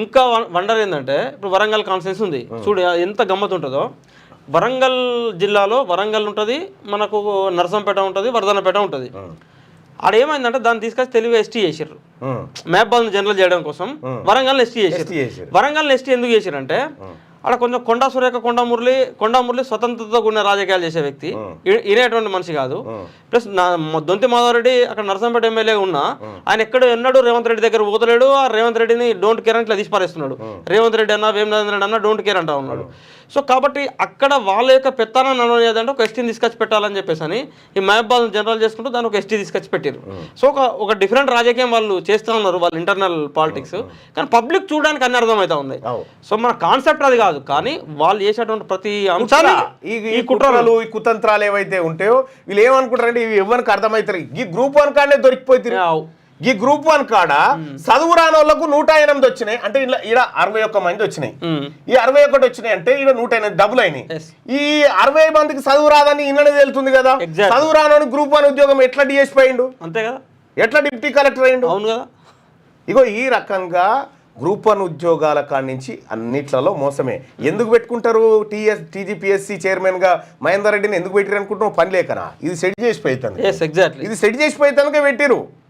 ఇంకా వండర్ ఏంటంటే ఇప్పుడు వరంగల్ కాన్స్టిట్యున్సీ ఉంది చూడు ఎంత గమ్మత్ ఉంటుందో. వరంగల్ జిల్లాలో వరంగల్ ఉంటుంది, మనకు నరసంపేట ఉంటుంది, వర్ధనపేట ఉంటుంది. ఆడ ఏమైందంటే దాన్ని తీసుకొచ్చి తెలివి ఎస్టీ చేసారు, మ్యాప్ బాల్ జనరల్ చేయడం కోసం వరంగల్ ఎస్టీ చేసారు. వరంగల్ ఎస్టీ ఎందుకు చేసారంటే అక్కడ కొంచెం కొండా సురేఖ కొండా మురళి స్వతంత్రతతో కూడిన రాజకీయాలు చేసే వ్యక్తి, ఇనేటువంటి మనిషి కాదు. ప్లస్ దొంతి మాధవరెడ్డి అక్కడ నరసంపేట ఎమ్మెల్యే ఉన్నా ఆయన ఎన్నడూ రేవంత్ రెడ్డి దగ్గర పోతలేడు. ఆ రేవంత్ రెడ్డిని డోంట్ కేర్ ఇట్లా తీసిపారేస్తున్నాడు. రేవంత్ రెడ్డి అన్న వేమనరేంద్ర రెడ్డి అన్న డోంట్ కేర్ అంటా ఉన్నాడు. సో కాబట్టి అక్కడ వాళ్ళ యొక్క పెత్తనం నడవలేదంటే ఒక ఎస్టీని తీసుకొచ్చి పెట్టాలని చెప్పేసి అని ఈ మహబాద్ జనరల్ చేసుకుంటూ దాన్ని ఒక ఎస్టీ తీసుకొచ్చి పెట్టారు. సో ఒక డిఫరెంట్ రాజకీయం వాళ్ళు చేస్తూ ఉన్నారు, వాళ్ళ ఇంటర్నల్ పాలిటిక్స్. కానీ పబ్లిక్ చూడడానికి అన్ని అర్థమవుతా ఉంది. సో మన కాన్సెప్ట్ అది కాదు, కానీ వాళ్ళు చేసేటువంటి ప్రతి అంశాలు ఈ కుట్రలు ఈ కుతంత్రాలు ఏవైతే ఉంటాయో వీళ్ళు ఏమనుకుంటారంటే ఇవి ఎవరికి అర్థమవుతారు. ఈ గ్రూప్ 1 కాడనే దొరికిపోతుంది. ఈ గ్రూప్ 1 కాడ చదువు రాని వాళ్ళకు 108 వచ్చినాయి అంటే ఇలా 61 మంది వచ్చినాయి. ఈ 61 వచ్చినాయి అంటే ఇలా 108 డబుల్ అయినాయి. ఈ 60 మందికి చదువు రాదని ఇన్ననే తెలుస్తుంది కదా. చదువు రాని గ్రూప్ 1 ఉద్యోగం ఎట్లా డిఎస్పీ అయిండు, అంతే కదా, ఎట్లా డిప్యూటీ కలెక్టర్ అయిండు. అవును కదా. ఇగో ఈ రకంగా గ్రూప్ 1 ఉద్యోగాల కాడి నుంచి అన్నిట్లలో మోసమే. ఎందుకు పెట్టుకుంటారు? టీజీపీఎస్సీ చైర్మన్ గా మహేందర్ రెడ్డిని ఎందుకు పెట్టారు అనుకుంటున్నావు? పని లేకనా? ఇది సెట్ చేసిపోతాను, ఎగ్జాక్ట్లీ ఇది సెట్ చేసిపోతానుకే పెట్టిరు.